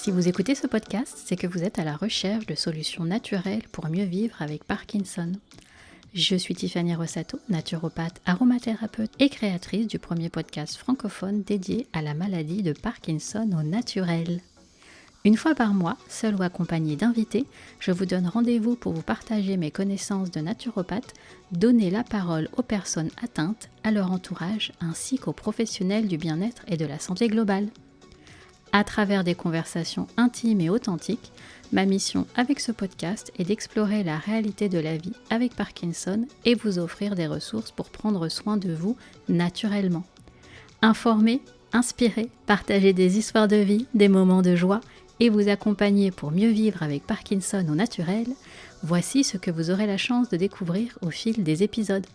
Si vous écoutez ce podcast, c'est que vous êtes à la recherche de solutions naturelles pour mieux vivre avec Parkinson. Je suis Tiffany Rossato, naturopathe, aromathérapeute et créatrice du premier podcast francophone dédié à la maladie de Parkinson au naturel. Une fois par mois, seul ou accompagné d'invités, je vous donne rendez-vous pour vous partager mes connaissances de naturopathe, donner la parole aux personnes atteintes, à leur entourage, ainsi qu'aux professionnels du bien-être et de la santé globale. À travers des conversations intimes et authentiques, ma mission avec ce podcast est d'explorer la réalité de la vie avec Parkinson et vous offrir des ressources pour prendre soin de vous naturellement. Informer, inspirer, partager des histoires de vie, des moments de joie et vous accompagner pour mieux vivre avec Parkinson au naturel, voici ce que vous aurez la chance de découvrir au fil des épisodes.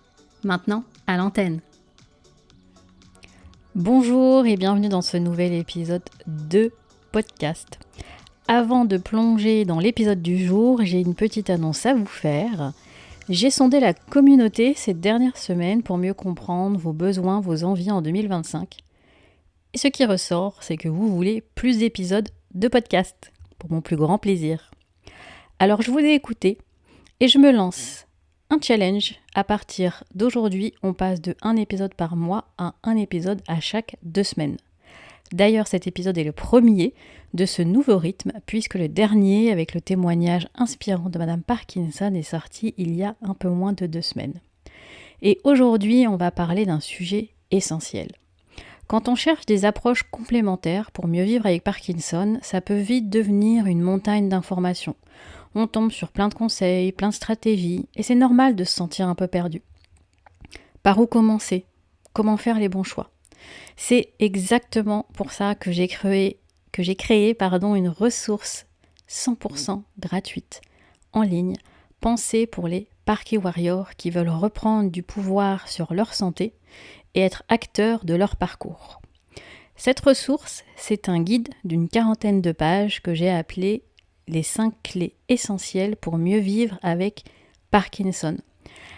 Maintenant, à l'antenne. Bonjour et bienvenue dans ce nouvel épisode de podcast. Avant de plonger dans l'épisode du jour, j'ai une petite annonce à vous faire. J'ai sondé la communauté ces dernières semaines pour mieux comprendre vos besoins, vos envies en 2025. Et ce qui ressort, c'est que vous voulez plus d'épisodes de podcast, pour mon plus grand plaisir. Alors je vous ai écouté et je me lance un challenge. À partir d'aujourd'hui, on passe de 1 épisode par mois à 1 épisode à chaque 2 semaines. D'ailleurs, cet épisode est le premier de ce nouveau rythme, puisque le dernier, avec le témoignage inspirant de Madame Parkinson, est sorti il y a un peu moins de 2 semaines. Et aujourd'hui, on va parler d'un sujet essentiel. Quand on cherche des approches complémentaires pour mieux vivre avec Parkinson, ça peut vite devenir une montagne d'informations. On tombe sur plein de conseils, plein de stratégies, et c'est normal de se sentir un peu perdu. Par où commencer ? Comment faire les bons choix ? C'est exactement pour ça que j'ai créé une ressource 100% gratuite, en ligne, pensée pour les Parky Warriors qui veulent reprendre du pouvoir sur leur santé et être acteurs de leur parcours. Cette ressource, c'est un guide d'une 40aine de pages que j'ai appelé les 5 clés essentielles pour mieux vivre avec Parkinson.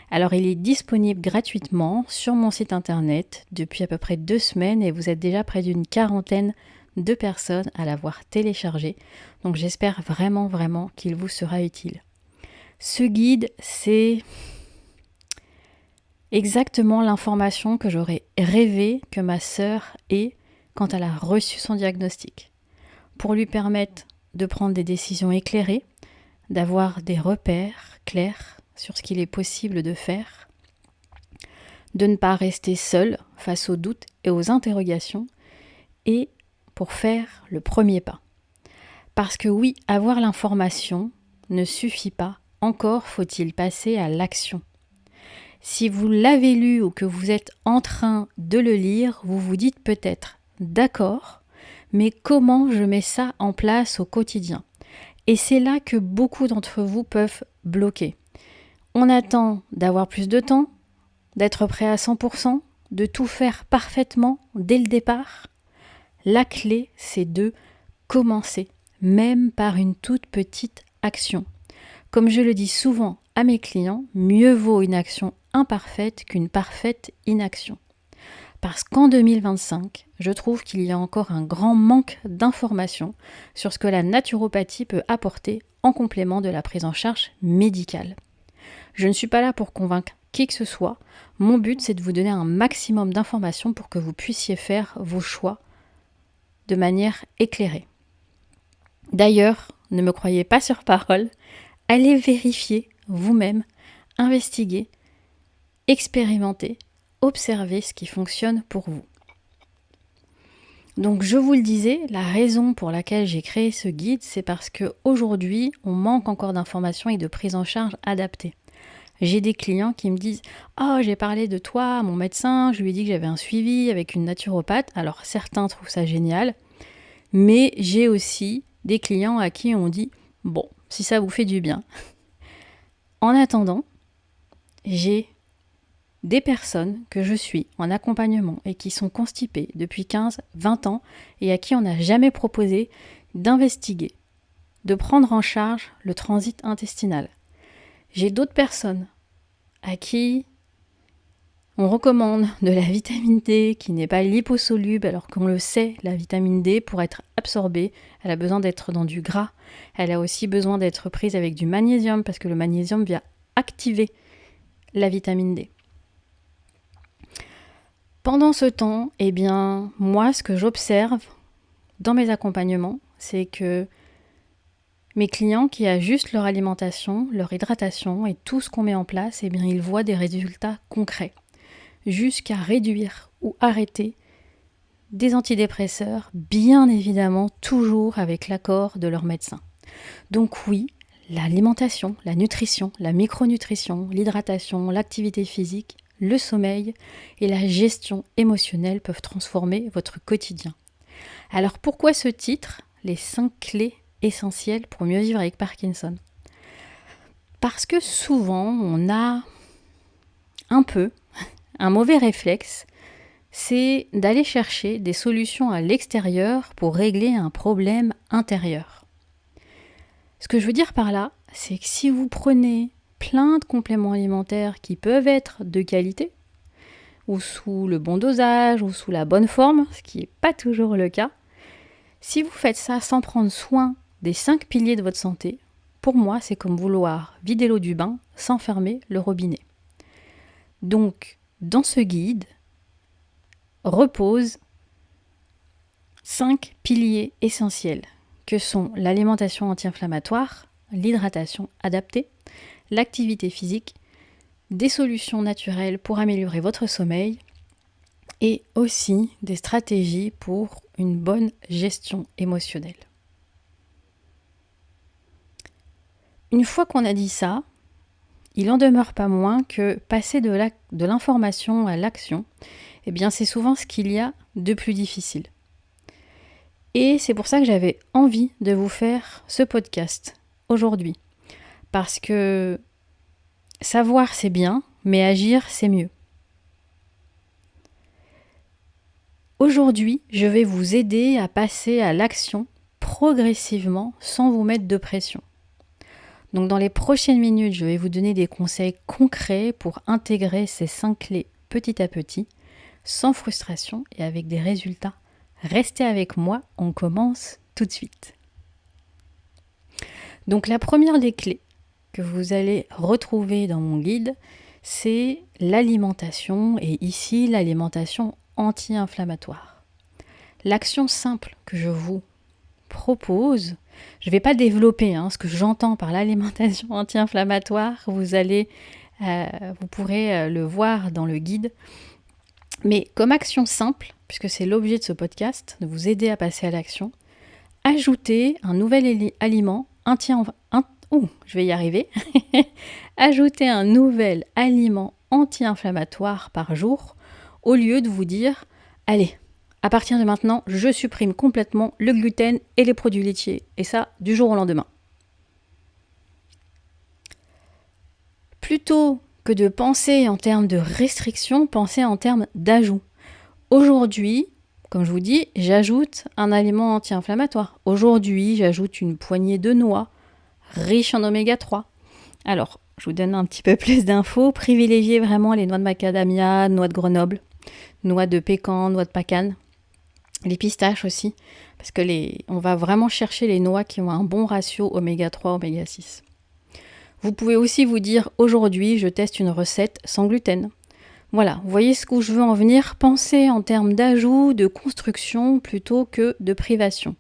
Alors il est disponible gratuitement sur mon site internet depuis à peu près 2 semaines et vous êtes déjà près d'une 40aine de personnes à l'avoir téléchargé. Donc j'espère vraiment qu'il vous sera utile. Ce guide, c'est exactement l'information que j'aurais rêvé que ma sœur ait quand elle a reçu son diagnostic. Pour lui permettre de prendre des décisions éclairées, d'avoir des repères clairs sur ce qu'il est possible de faire, de ne pas rester seul face aux doutes et aux interrogations, et pour faire le premier pas. Parce que oui, avoir l'information ne suffit pas, encore faut-il passer à l'action. Si vous l'avez lu ou que vous êtes en train de le lire, vous vous dites peut-être « d'accord, mais comment je mets ça en place au quotidien ?» Et c'est là que beaucoup d'entre vous peuvent bloquer. On attend d'avoir plus de temps, d'être prêt à 100%, de tout faire parfaitement dès le départ. La clé, c'est de commencer, même par une toute petite action. Comme je le dis souvent à mes clients, mieux vaut une action imparfaite qu'une parfaite inaction. Parce qu'en 2025, je trouve qu'il y a encore un grand manque d'informations sur ce que la naturopathie peut apporter en complément de la prise en charge médicale. Je ne suis pas là pour convaincre qui que ce soit. Mon but, c'est de vous donner un maximum d'informations pour que vous puissiez faire vos choix de manière éclairée. D'ailleurs, ne me croyez pas sur parole, allez vérifier vous-même, investiguer, expérimenter, observer ce qui fonctionne pour vous. Donc je vous le disais, la raison pour laquelle j'ai créé ce guide, c'est parce qu'aujourd'hui, on manque encore d'informations et de prise en charge adaptée. J'ai des clients qui me disent « Oh, j'ai parlé de toi à mon médecin, je lui ai dit que j'avais un suivi avec une naturopathe. » Alors certains trouvent ça génial, mais j'ai aussi des clients à qui on dit « Bon, si ça vous fait du bien. » En attendant, j'ai des personnes que je suis en accompagnement et qui sont constipées depuis 15-20 ans et à qui on n'a jamais proposé d'investiguer, de prendre en charge le transit intestinal. J'ai d'autres personnes à qui On recommande de la vitamine D qui n'est pas liposoluble, alors qu'on le sait, la vitamine D, pour être absorbée, elle a besoin d'être dans du gras. Elle a aussi besoin d'être prise avec du magnésium, parce que le magnésium vient activer la vitamine D. Pendant ce temps, moi, ce que j'observe dans mes accompagnements, c'est que mes clients qui ajustent leur alimentation, leur hydratation et tout ce qu'on met en place, ils voient des résultats concrets, jusqu'à réduire ou arrêter des antidépresseurs, bien évidemment toujours avec l'accord de leur médecin. Donc oui, l'alimentation, la nutrition, la micronutrition, l'hydratation, l'activité physique, le sommeil et la gestion émotionnelle peuvent transformer votre quotidien. Alors pourquoi ce titre, les 5 clés essentielles pour mieux vivre avec Parkinson? Parce que souvent on a un mauvais réflexe, c'est d'aller chercher des solutions à l'extérieur pour régler un problème intérieur. Ce que je veux dire par là, c'est que si vous prenez plein de compléments alimentaires qui peuvent être de qualité, ou sous le bon dosage, ou sous la bonne forme, ce qui n'est pas toujours le cas, si vous faites ça sans prendre soin des 5 piliers de votre santé, pour moi, c'est comme vouloir vider l'eau du bain sans fermer le robinet. Donc, dans ce guide, reposent 5 piliers essentiels que sont l'alimentation anti-inflammatoire, l'hydratation adaptée, l'activité physique, des solutions naturelles pour améliorer votre sommeil et aussi des stratégies pour une bonne gestion émotionnelle. Une fois qu'on a dit ça, il en demeure pas moins que passer de l'information à l'action, c'est souvent ce qu'il y a de plus difficile. Et c'est pour ça que j'avais envie de vous faire ce podcast aujourd'hui. Parce que savoir c'est bien, mais agir c'est mieux. Aujourd'hui, je vais vous aider à passer à l'action progressivement sans vous mettre de pression. Donc dans les prochaines minutes, je vais vous donner des conseils concrets pour intégrer ces 5 clés petit à petit, sans frustration et avec des résultats. Restez avec moi, on commence tout de suite. Donc la première des clés que vous allez retrouver dans mon guide, c'est l'alimentation, et ici l'alimentation anti-inflammatoire. L'action simple que je vous propose, je ne vais pas développer ce que j'entends par l'alimentation anti-inflammatoire, vous pourrez le voir dans le guide. Mais comme action simple, puisque c'est l'objet de ce podcast, de vous aider à passer à l'action, ajoutez un nouvel aliment Ajoutez un nouvel aliment anti-inflammatoire par jour, au lieu de vous dire « Allez, à partir de maintenant, je supprime complètement le gluten et les produits laitiers. » Et ça, du jour au lendemain. Plutôt que de penser en termes de restriction, pensez en termes d'ajout. Aujourd'hui, comme je vous dis, j'ajoute un aliment anti-inflammatoire. Aujourd'hui, j'ajoute une poignée de noix riches en oméga 3. Alors, je vous donne un petit peu plus d'infos. Privilégiez vraiment les noix de macadamia, noix de Grenoble, noix de pécan, noix de pacane, les pistaches aussi, parce que on va vraiment chercher les noix qui ont un bon ratio oméga 3, oméga 6. Vous pouvez aussi vous dire, aujourd'hui, je teste une recette sans gluten. Voilà, vous voyez où je veux en venir. Pensez en termes d'ajout, de construction, plutôt que de privation.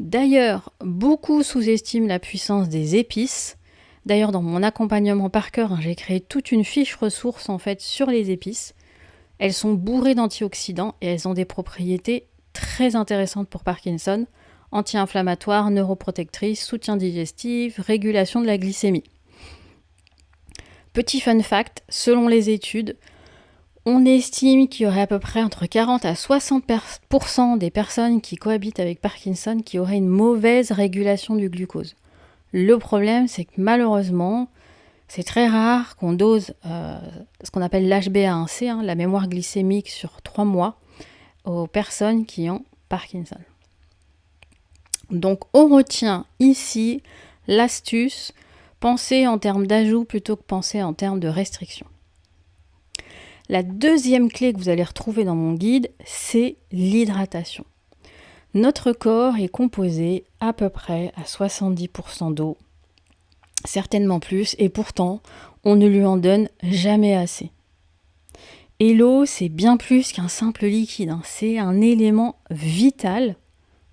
D'ailleurs, beaucoup sous-estiment la puissance des épices. D'ailleurs, dans mon accompagnement par cœur, j'ai créé toute une fiche ressource sur les épices. Elles sont bourrées d'antioxydants et elles ont des propriétés très intéressantes pour Parkinson, anti-inflammatoires, neuroprotectrices, soutien digestif, régulation de la glycémie. Petit fun fact, selon les études, on estime qu'il y aurait à peu près entre 40 à 60% des personnes qui cohabitent avec Parkinson qui auraient une mauvaise régulation du glucose. Le problème, c'est que malheureusement, c'est très rare qu'on dose ce qu'on appelle l'HbA1c, la mémoire glycémique sur 3 mois, aux personnes qui ont Parkinson. Donc on retient ici l'astuce, penser en termes d'ajout plutôt que penser en termes de restriction. La deuxième clé que vous allez retrouver dans mon guide, c'est l'hydratation. Notre corps est composé à peu près à 70% d'eau, certainement plus, et pourtant, on ne lui en donne jamais assez. Et l'eau, c'est bien plus qu'un simple liquide, c'est un élément vital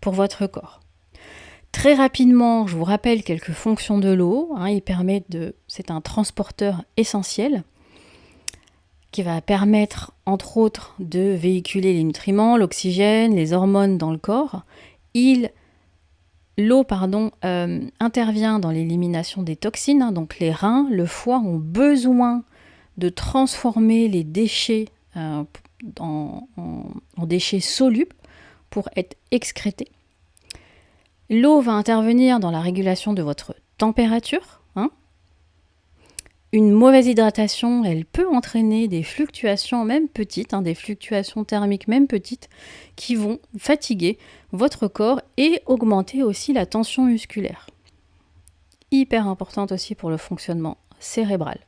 pour votre corps. Très rapidement, je vous rappelle quelques fonctions de l'eau. C'est un transporteur essentiel qui va permettre, entre autres, de véhiculer les nutriments, l'oxygène, les hormones dans le corps. L'eau intervient dans l'élimination des toxines, donc les reins, le foie ont besoin de transformer les déchets en déchets solubles pour être excrétés. L'eau va intervenir dans la régulation de votre température. Une mauvaise hydratation, elle peut entraîner des fluctuations même petites, des fluctuations thermiques même petites, qui vont fatiguer votre corps et augmenter aussi la tension musculaire. Hyper importante aussi pour le fonctionnement cérébral.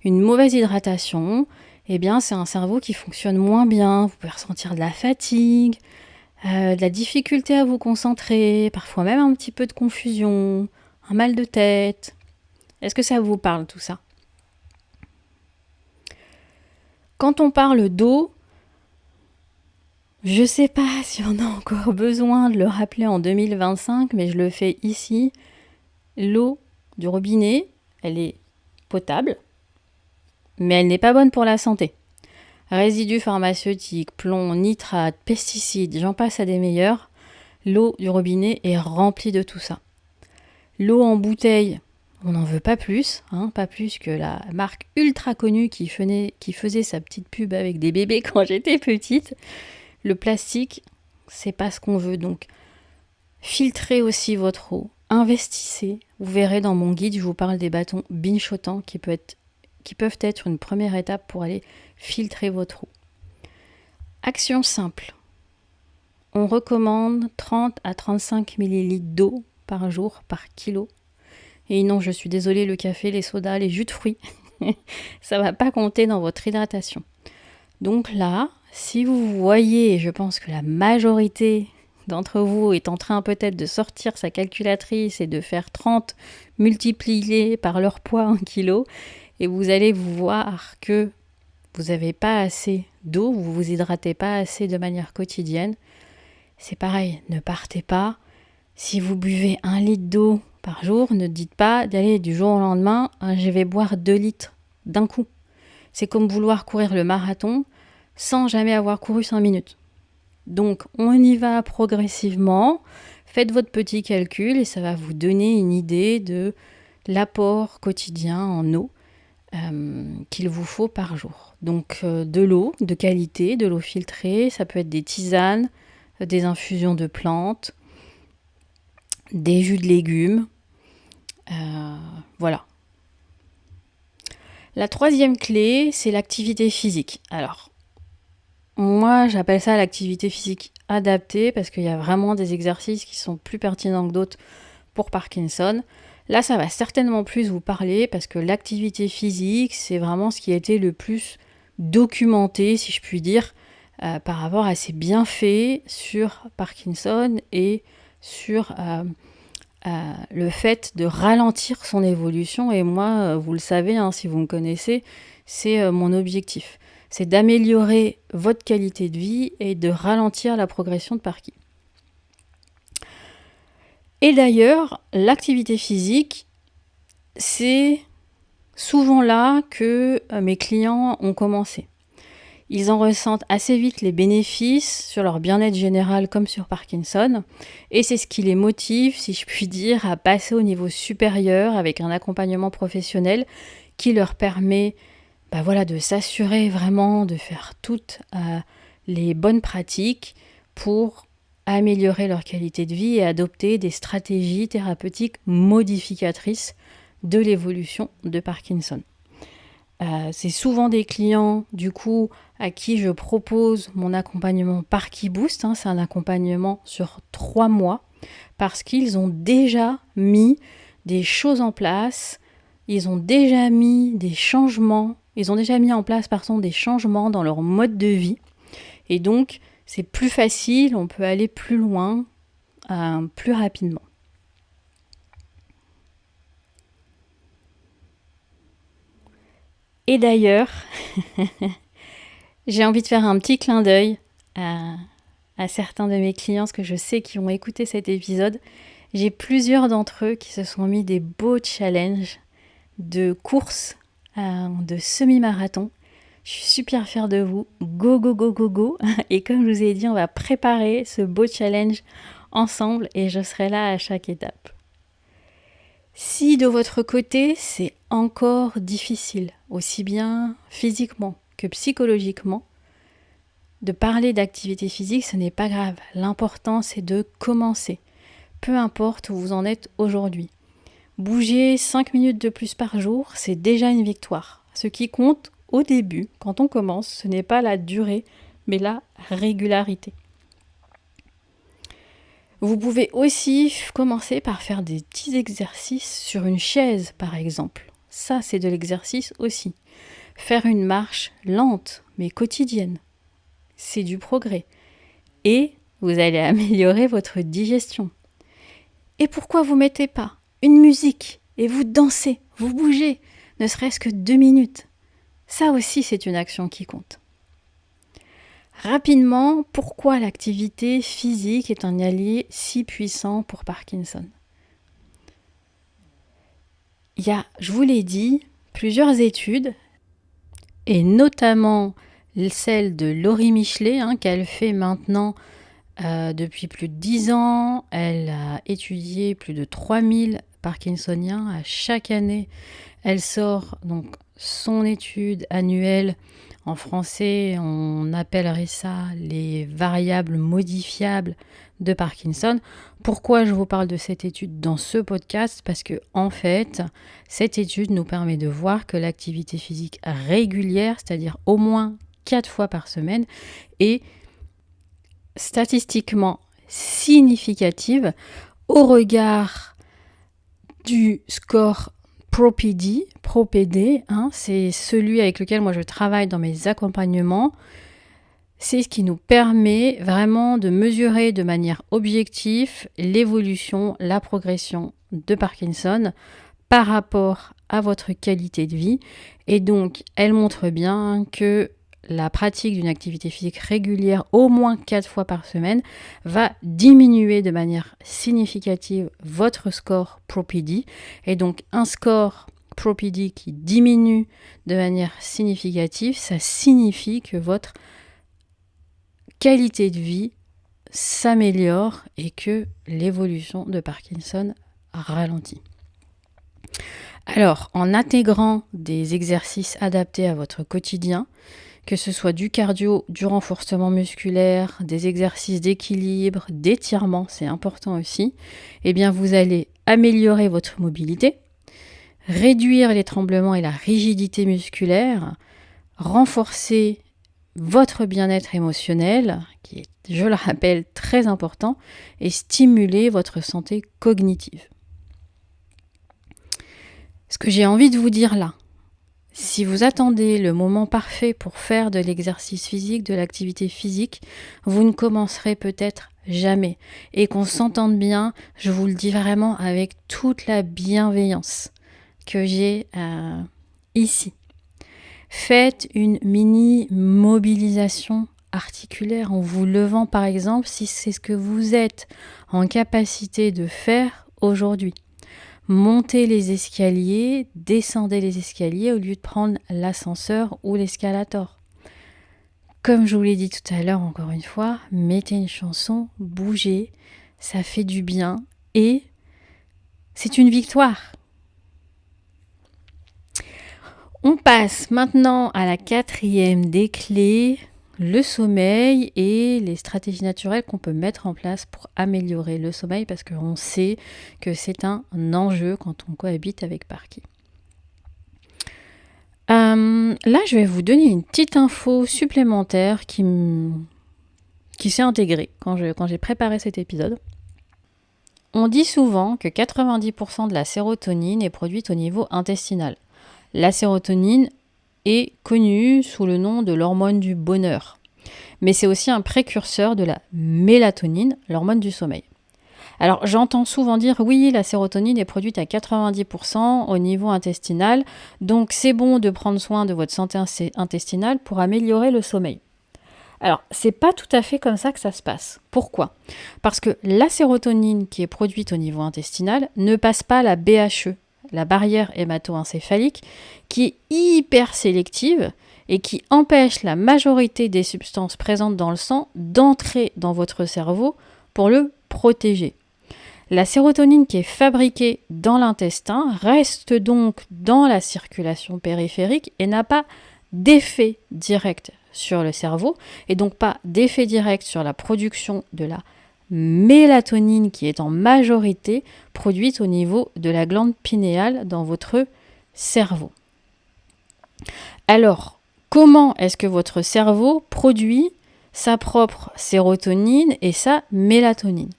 Une mauvaise hydratation, c'est un cerveau qui fonctionne moins bien, vous pouvez ressentir de la fatigue, de la difficulté à vous concentrer, parfois même un petit peu de confusion, un mal de tête. Est-ce que ça vous parle tout ça ? Quand on parle d'eau, je ne sais pas si on a encore besoin de le rappeler en 2025, mais je le fais ici. L'eau du robinet, elle est potable, mais elle n'est pas bonne pour la santé. Résidus pharmaceutiques, plomb, nitrates, pesticides, j'en passe à des meilleurs. L'eau du robinet est remplie de tout ça. L'eau en bouteille, on n'en veut pas plus, pas plus que la marque ultra connue qui faisait sa petite pub avec des bébés quand j'étais petite. Le plastique, c'est pas ce qu'on veut, donc filtrez aussi votre eau, investissez. Vous verrez dans mon guide, je vous parle des bâtons binchotants qui peuvent être une première étape pour aller filtrer votre eau. Action simple. On recommande 30 à 35 ml d'eau par jour, par kilo. Et non, je suis désolée, le café, les sodas, les jus de fruits, ça ne va pas compter dans votre hydratation. Donc là, si vous voyez, je pense que la majorité d'entre vous est en train peut-être de sortir sa calculatrice et de faire 30 multiplié par leur poids en kilos, et vous allez vous voir que vous n'avez pas assez d'eau, vous ne vous hydratez pas assez de manière quotidienne. C'est pareil, ne partez pas. Si vous buvez 1 litre d'eau par jour, ne dites pas d'aller du jour au lendemain, je vais boire 2 litres d'un coup. C'est comme vouloir courir le marathon sans jamais avoir couru 5 minutes. Donc, on y va progressivement. Faites votre petit calcul et ça va vous donner une idée de l'apport quotidien en eau qu'il vous faut par jour. Donc, de l'eau de qualité, de l'eau filtrée, ça peut être des tisanes, des infusions de plantes, des jus de légumes. Voilà. La troisième clé, c'est l'activité physique. Alors, moi, j'appelle ça l'activité physique adaptée parce qu'il y a vraiment des exercices qui sont plus pertinents que d'autres pour Parkinson. Là, ça va certainement plus vous parler parce que l'activité physique, c'est vraiment ce qui a été le plus documenté, si je puis dire, par rapport à ses bienfaits sur Parkinson et sur le fait de ralentir son évolution. Et moi, vous le savez, si vous me connaissez, c'est mon objectif. C'est d'améliorer votre qualité de vie et de ralentir la progression de Parkinson. Et d'ailleurs, l'activité physique, c'est souvent là que mes clients ont commencé. Ils en ressentent assez vite les bénéfices sur leur bien-être général comme sur Parkinson. Et c'est ce qui les motive, si je puis dire, à passer au niveau supérieur avec un accompagnement professionnel qui leur permet de s'assurer vraiment de faire toutes les bonnes pratiques pour améliorer leur qualité de vie et adopter des stratégies thérapeutiques modificatrices de l'évolution de Parkinson. C'est souvent des clients, du coup, à qui je propose mon accompagnement ParkiBoost. C'est un accompagnement sur 3 mois parce qu'ils ont déjà mis des choses en place, ils ont déjà mis des changements Ils ont déjà mis en place, par contre, des changements dans leur mode de vie. Et donc, c'est plus facile, on peut aller plus loin, plus rapidement. Et d'ailleurs, j'ai envie de faire un petit clin d'œil à certains de mes clients, que je sais qui ont écouté cet épisode. J'ai plusieurs d'entre eux qui se sont mis des beaux challenges de course, de semi-marathon. Je suis super fière de vous. Go, go, go, go, go. Et comme je vous ai dit, on va préparer ce beau challenge ensemble et je serai là à chaque étape. Si de votre côté, c'est encore difficile, aussi bien physiquement que psychologiquement, de parler d'activité physique, ce n'est pas grave. L'important, c'est de commencer. Peu importe où vous en êtes aujourd'hui. Bouger 5 minutes de plus par jour, c'est déjà une victoire. Ce qui compte au début, quand on commence, ce n'est pas la durée, mais la régularité. Vous pouvez aussi commencer par faire des petits exercices sur une chaise, par exemple. Ça, c'est de l'exercice aussi. Faire une marche lente, mais quotidienne. C'est du progrès. Et vous allez améliorer votre digestion. Et pourquoi vous ne mettez pas une musique et vous dansez, vous bougez, ne serait-ce que 2 minutes. Ça aussi, c'est une action qui compte. Rapidement, pourquoi l'activité physique est un allié si puissant pour Parkinson ? Il y a, je vous l'ai dit, plusieurs études, et notamment celle de Laurie Michelet, qu'elle fait maintenant depuis plus de 10 ans. Elle a étudié plus de 3000 Parkinsoniens. À chaque année, elle sort donc son étude annuelle. En français, on appellerait ça les variables modifiables de Parkinson. Pourquoi je vous parle de cette étude dans ce podcast ? Parce que, en fait, cette étude nous permet de voir que l'activité physique régulière, c'est-à-dire au moins 4 fois par semaine, est statistiquement significative au regard du score ProPD, c'est celui avec lequel moi je travaille dans mes accompagnements. C'est ce qui nous permet vraiment de mesurer de manière objective l'évolution, la progression de Parkinson par rapport à votre qualité de vie. Et donc, elle montre bien que la pratique d'une activité physique régulière, au moins 4 fois par semaine, va diminuer de manière significative votre score ProPD. Et donc, un score ProPD qui diminue de manière significative, ça signifie que votre qualité de vie s'améliore et que l'évolution de Parkinson ralentit. Alors, en intégrant des exercices adaptés à votre quotidien, que ce soit du cardio, du renforcement musculaire, des exercices d'équilibre, d'étirement, c'est important aussi, eh bien vous allez améliorer votre mobilité, réduire les tremblements et la rigidité musculaire, renforcer votre bien-être émotionnel, qui est, je le rappelle, très important, et stimuler votre santé cognitive. Ce que j'ai envie de vous dire là, si vous attendez le moment parfait pour faire de l'exercice physique, de l'activité physique, vous ne commencerez peut-être jamais. Et qu'on s'entende bien, je vous le dis vraiment avec toute la bienveillance que j'ai ici. Faites une mini mobilisation articulaire en vous levant par exemple, si c'est ce que vous êtes en capacité de faire aujourd'hui. Montez les escaliers, descendez les escaliers au lieu de prendre l'ascenseur ou l'escalator. Comme je vous l'ai dit tout à l'heure, encore une fois, mettez une chanson, bougez, ça fait du bien et c'est une victoire. On passe maintenant à la 4e des clés, le sommeil et les stratégies naturelles qu'on peut mettre en place pour améliorer le sommeil parce qu'on sait que c'est un enjeu quand on cohabite avec Parky. Là, je vais vous donner une petite info supplémentaire qui s'est intégrée quand j'ai préparé cet épisode. On dit souvent que 90% de la sérotonine est produite au niveau intestinal. La sérotonine est connu sous le nom de l'hormone du bonheur. Mais c'est aussi un précurseur de la mélatonine, l'hormone du sommeil. Alors j'entends souvent dire oui, la sérotonine est produite à 90% au niveau intestinal, donc c'est bon de prendre soin de votre santé intestinale pour améliorer le sommeil. Alors, c'est pas tout à fait comme ça que ça se passe. Pourquoi ? Parce que la sérotonine qui est produite au niveau intestinal ne passe pas la BHE, la barrière hémato-encéphalique, qui est hyper sélective et qui empêche la majorité des substances présentes dans le sang d'entrer dans votre cerveau pour le protéger. La sérotonine qui est fabriquée dans l'intestin reste donc dans la circulation périphérique et n'a pas d'effet direct sur le cerveau et donc pas d'effet direct sur la production de la mélatonine qui est en majorité produite au niveau de la glande pinéale dans votre cerveau. Alors, comment est-ce que votre cerveau produit sa propre sérotonine et sa mélatonine ?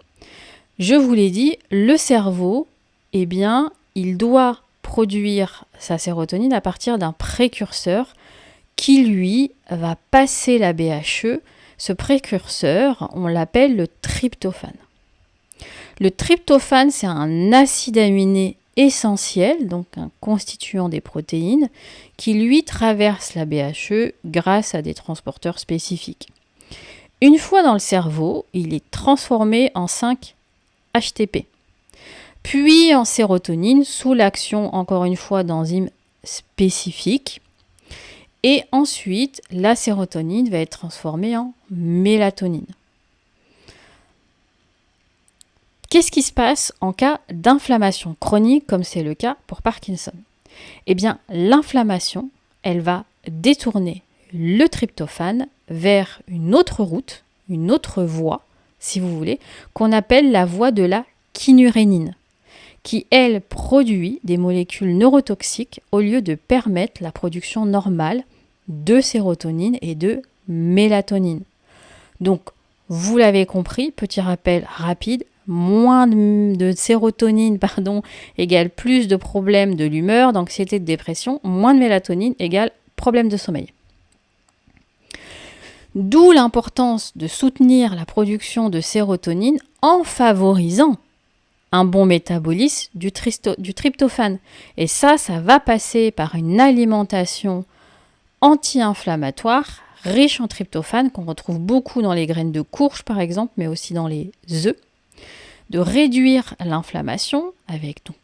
Je vous l'ai dit, le cerveau, eh bien, il doit produire sa sérotonine à partir d'un précurseur qui, lui, va passer la BHE. Ce précurseur, on l'appelle le tryptophane. Le tryptophane, c'est un acide aminé essentiel, donc un constituant des protéines, qui, lui, traverse la BHE grâce à des transporteurs spécifiques. Une fois dans le cerveau, il est transformé en 5-HTP, puis en sérotonine sous l'action, encore une fois, d'enzymes spécifiques. Et ensuite, la sérotonine va être transformée en mélatonine. Qu'est-ce qui se passe en cas d'inflammation chronique, comme c'est le cas pour Parkinson ? Eh bien, l'inflammation, elle va détourner le tryptophane vers une autre route, une autre voie, si vous voulez, qu'on appelle la voie de la kynurénine, qui, elle, produit des molécules neurotoxiques au lieu de permettre la production normale de sérotonine et de mélatonine. Donc, vous l'avez compris, petit rappel rapide, moins de sérotonine égale plus de problèmes de l'humeur, d'anxiété, de dépression, moins de mélatonine égale problème de sommeil. D'où l'importance de soutenir la production de sérotonine en favorisant un bon métabolisme du tryptophane. Et ça va passer par une alimentation anti-inflammatoire, riche en tryptophane, qu'on retrouve beaucoup dans les graines de courge par exemple, mais aussi dans les œufs, de réduire l'inflammation avec donc,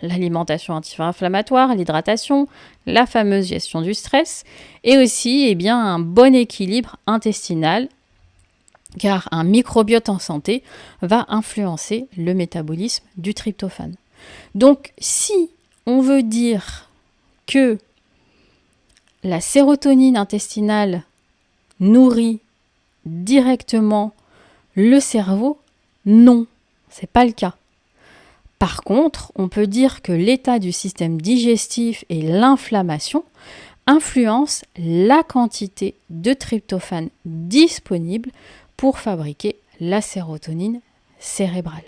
l'alimentation anti-inflammatoire, l'hydratation, la fameuse gestion du stress, et aussi un bon équilibre intestinal, car un microbiote en santé va influencer le métabolisme du tryptophane. Donc, si on veut dire que la sérotonine intestinale nourrit directement le cerveau, non, c'est pas le cas. Par contre, on peut dire que l'état du système digestif et l'inflammation influencent la quantité de tryptophane disponible pour fabriquer la sérotonine cérébrale.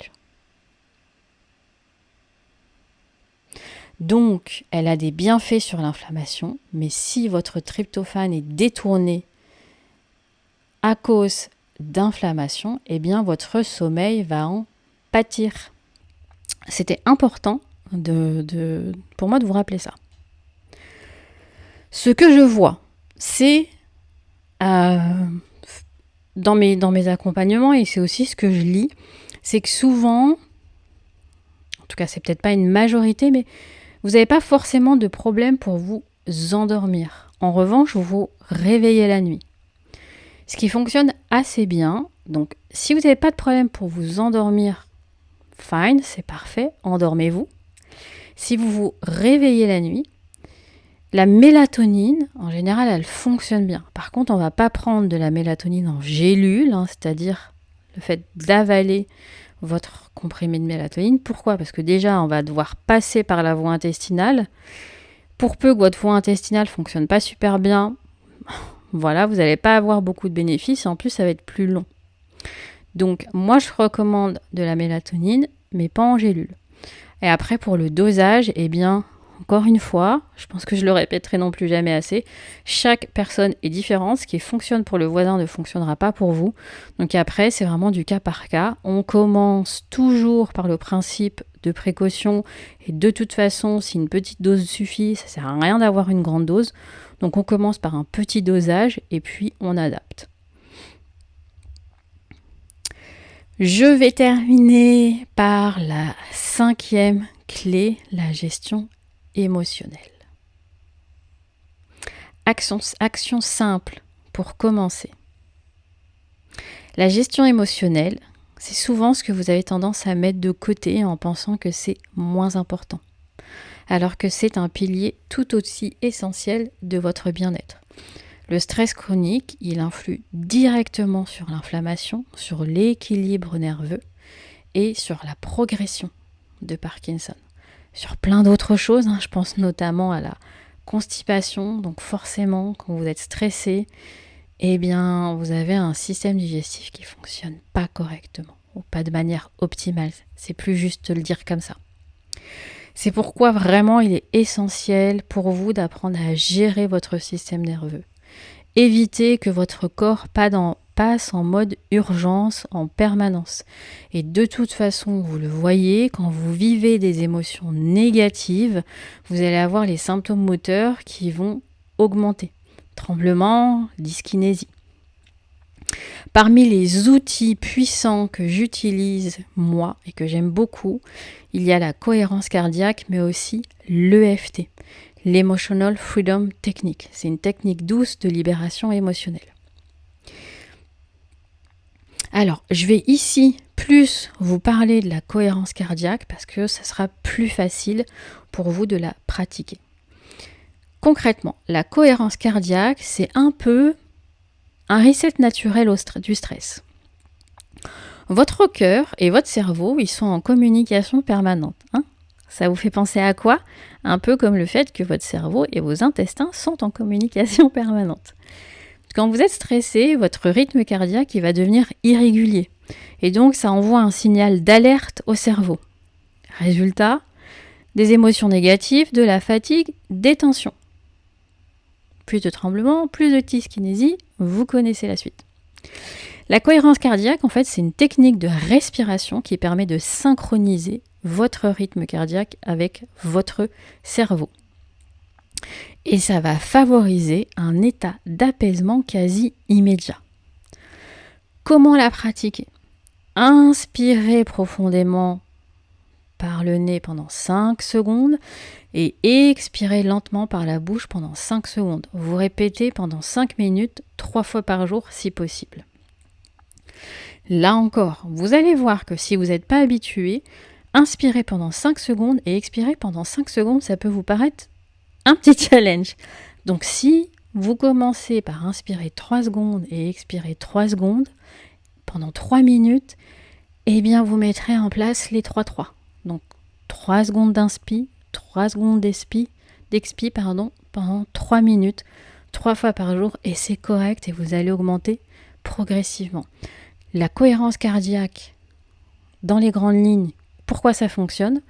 Donc, elle a des bienfaits sur l'inflammation, mais si votre tryptophane est détourné à cause d'inflammation, eh bien votre sommeil va en pâtir. C'était important pour moi de vous rappeler ça. Ce que je vois, c'est dans mes accompagnements, et c'est aussi ce que je lis, c'est que souvent, en tout cas c'est peut-être pas une majorité, mais vous n'avez pas forcément de problème pour vous endormir. En revanche, vous vous réveillez la nuit. Ce qui fonctionne assez bien. Donc, si vous n'avez pas de problème pour vous endormir, fine, c'est parfait, endormez-vous. Si vous vous réveillez la nuit, la mélatonine, en général, elle fonctionne bien. Par contre, on ne va pas prendre de la mélatonine en gélule, c'est-à-dire le fait d'avaler votre comprimé de mélatonine. Pourquoi ? Parce que déjà, on va devoir passer par la voie intestinale. Pour peu que votre voie intestinale ne fonctionne pas super bien, voilà, vous n'allez pas avoir beaucoup de bénéfices et en plus, ça va être plus long. Donc, moi, je recommande de la mélatonine, mais pas en gélule. Et après, pour le dosage, encore une fois, je pense que je le répéterai non plus jamais assez, chaque personne est différente. Ce qui fonctionne pour le voisin ne fonctionnera pas pour vous. Donc après, c'est vraiment du cas par cas. On commence toujours par le principe de précaution. Et de toute façon, si une petite dose suffit, ça ne sert à rien d'avoir une grande dose. Donc on commence par un petit dosage et puis on adapte. Je vais terminer par la 5e clé, la gestion émotionnelle. Action simple pour commencer. La gestion émotionnelle, c'est souvent ce que vous avez tendance à mettre de côté en pensant que c'est moins important, alors que c'est un pilier tout aussi essentiel de votre bien-être. Le stress chronique, il influe directement sur l'inflammation, sur l'équilibre nerveux et sur la progression de Parkinson. Sur plein d'autres choses, je pense notamment à la constipation. Donc forcément, quand vous êtes stressé, vous avez un système digestif qui ne fonctionne pas correctement ou pas de manière optimale. C'est plus juste de le dire comme ça. C'est pourquoi vraiment il est essentiel pour vous d'apprendre à gérer votre système nerveux. Évitez que votre corps passe en mode urgence en permanence. Et de toute façon, vous le voyez, quand vous vivez des émotions négatives, vous allez avoir les symptômes moteurs qui vont augmenter. Tremblement, dyskinésie. Parmi les outils puissants que j'utilise moi et que j'aime beaucoup, il y a la cohérence cardiaque, mais aussi l'EFT. L'Emotional Freedom Technique. C'est une technique douce de libération émotionnelle. Alors, je vais ici plus vous parler de la cohérence cardiaque parce que ça sera plus facile pour vous de la pratiquer. Concrètement, la cohérence cardiaque, c'est un peu un reset naturel du stress. Votre cœur et votre cerveau, ils sont en communication permanente. Ça vous fait penser à quoi ? Un peu comme le fait que votre cerveau et vos intestins sont en communication permanente. Quand vous êtes stressé, votre rythme cardiaque il va devenir irrégulier. Et donc, ça envoie un signal d'alerte au cerveau. Résultat, des émotions négatives, de la fatigue, des tensions. Plus de tremblements, plus de dyskinésie, vous connaissez la suite. La cohérence cardiaque, en fait, c'est une technique de respiration qui permet de synchroniser votre rythme cardiaque avec votre cerveau. Et ça va favoriser un état d'apaisement quasi immédiat. Comment la pratiquer ? Inspirez profondément par le nez pendant 5 secondes et expirez lentement par la bouche pendant 5 secondes. Vous répétez pendant 5 minutes, 3 fois par jour si possible. Là encore, vous allez voir que si vous n'êtes pas habitué, inspirez pendant 5 secondes et expirez pendant 5 secondes, ça peut vous paraître un petit challenge. Donc si vous commencez par inspirer 3 secondes et expirer 3 secondes pendant 3 minutes, vous mettrez en place les 3-3. Donc 3 secondes d'inspi, 3 secondes d'expi, pendant 3 minutes, 3 fois par jour, et c'est correct et vous allez augmenter progressivement. La cohérence cardiaque, dans les grandes lignes, pourquoi ça fonctionne ?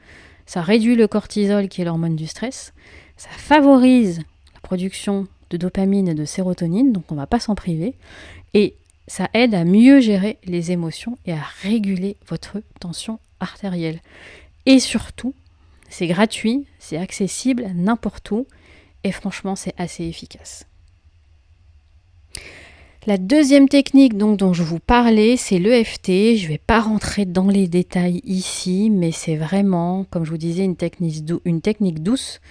Ça réduit le cortisol qui est l'hormone du stress, ça favorise la production de dopamine et de sérotonine, donc on ne va pas s'en priver, et ça aide à mieux gérer les émotions et à réguler votre tension artérielle. Et surtout, c'est gratuit, c'est accessible n'importe où, et franchement, c'est assez efficace. La deuxième technique dont je vous parlais, c'est l'EFT. Je ne vais pas rentrer dans les détails ici, mais c'est vraiment, comme je vous disais, une technique douce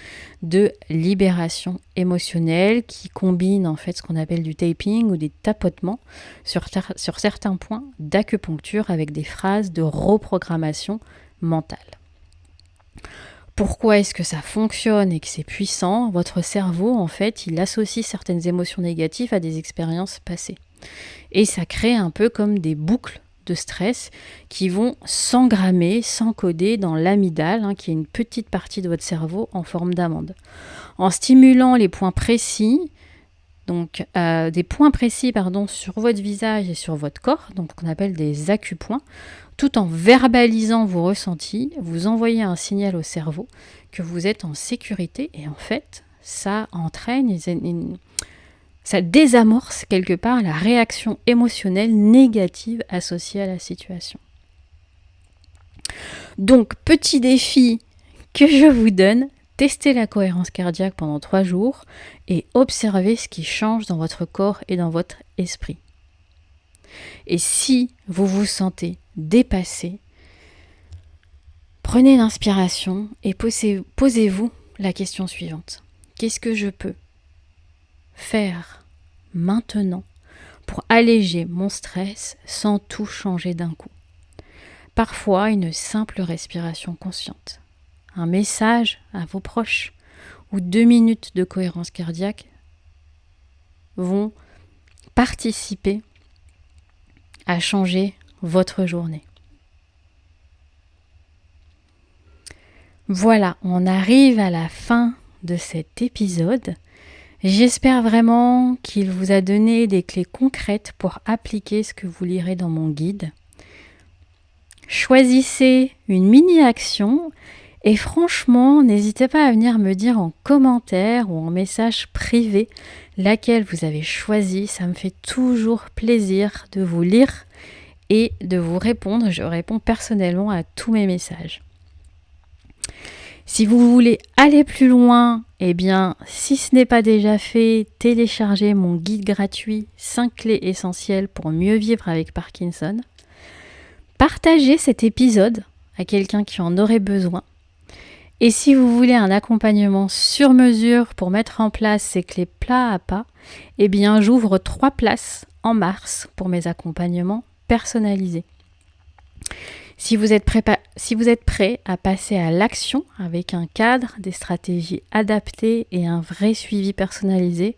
de libération émotionnelle qui combine en fait ce qu'on appelle du taping ou des tapotements sur certains points d'acupuncture avec des phrases de reprogrammation mentale. Pourquoi est-ce que ça fonctionne et que c'est puissant ? Votre cerveau, en fait, il associe certaines émotions négatives à des expériences passées. Et ça crée un peu comme des boucles de stress qui vont s'engrammer, s'encoder dans l'amygdale, qui est une petite partie de votre cerveau en forme d'amande. En stimulant les points précis, des points précis sur votre visage et sur votre corps, donc qu'on appelle des acupoints, Tout en verbalisant vos ressentis, vous envoyez un signal au cerveau que vous êtes en sécurité et en fait, ça entraîne, ça désamorce quelque part la réaction émotionnelle négative associée à la situation. Donc, petit défi que je vous donne, testez la cohérence cardiaque pendant 3 jours et observez ce qui change dans votre corps et dans votre esprit. Et si vous vous sentez dépassé, prenez l'inspiration et posez-vous la question suivante. Qu'est-ce que je peux faire maintenant pour alléger mon stress sans tout changer d'un coup ? Parfois, une simple respiration consciente, un message à vos proches ou 2 minutes de cohérence cardiaque vont participer à changer votre journée. Voilà, on arrive à la fin de cet épisode. J'espère vraiment qu'il vous a donné des clés concrètes pour appliquer ce que vous lirez dans mon guide. Choisissez une mini-action et franchement, n'hésitez pas à venir me dire en commentaire ou en message privé laquelle vous avez choisi. Ça me fait toujours plaisir de vous lire et de vous répondre. Je réponds personnellement à tous mes messages. Si vous voulez aller plus loin, eh bien, si ce n'est pas déjà fait, téléchargez mon guide gratuit 5 clés essentielles pour mieux vivre avec Parkinson. Partagez cet épisode à quelqu'un qui en aurait besoin. Et si vous voulez un accompagnement sur mesure pour mettre en place ces clés pas à pas, eh bien j'ouvre 3 places en mars pour mes accompagnements personnalisés. Si vous êtes prêt à passer à l'action avec un cadre, des stratégies adaptées et un vrai suivi personnalisé,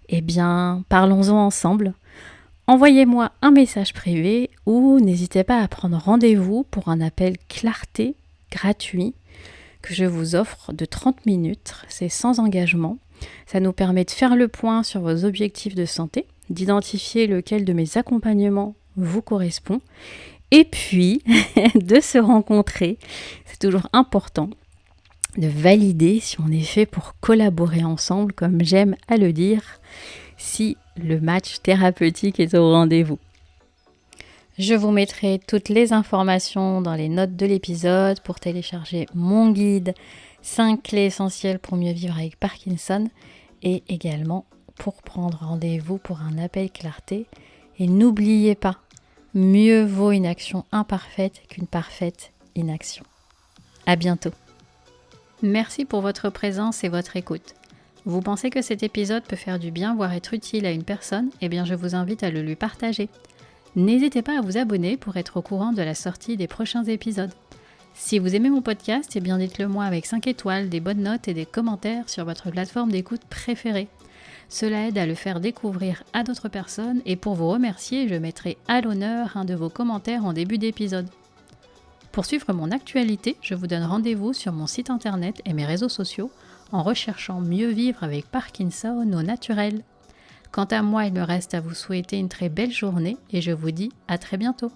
eh bien parlons-en ensemble. Envoyez-moi un message privé ou n'hésitez pas à prendre rendez-vous pour un appel clarté gratuit que je vous offre de 30 minutes. C'est sans engagement. Ça nous permet de faire le point sur vos objectifs de santé, d'identifier lequel de mes accompagnements vous correspond et puis de se rencontrer. C'est toujours important de valider si on est fait pour collaborer ensemble, comme j'aime à le dire, si le match thérapeutique est au rendez-vous. Je vous mettrai toutes les informations dans les notes de l'épisode pour télécharger mon guide 5 clés essentielles pour mieux vivre avec Parkinson et également pour prendre rendez-vous pour un appel clarté. Et n'oubliez pas, mieux vaut une action imparfaite qu'une parfaite inaction. À bientôt. Merci pour votre présence et votre écoute. Vous pensez que cet épisode peut faire du bien, voire être utile à une personne ? Eh bien, je vous invite à le lui partager. N'hésitez pas à vous abonner pour être au courant de la sortie des prochains épisodes. Si vous aimez mon podcast, eh bien dites-le moi avec 5 étoiles, des bonnes notes et des commentaires sur votre plateforme d'écoute préférée. Cela aide à le faire découvrir à d'autres personnes et pour vous remercier, je mettrai à l'honneur un de vos commentaires en début d'épisode. Pour suivre mon actualité, je vous donne rendez-vous sur mon site internet et mes réseaux sociaux en recherchant mieux vivre avec Parkinson au naturel. Quant à moi, il me reste à vous souhaiter une très belle journée et je vous dis à très bientôt.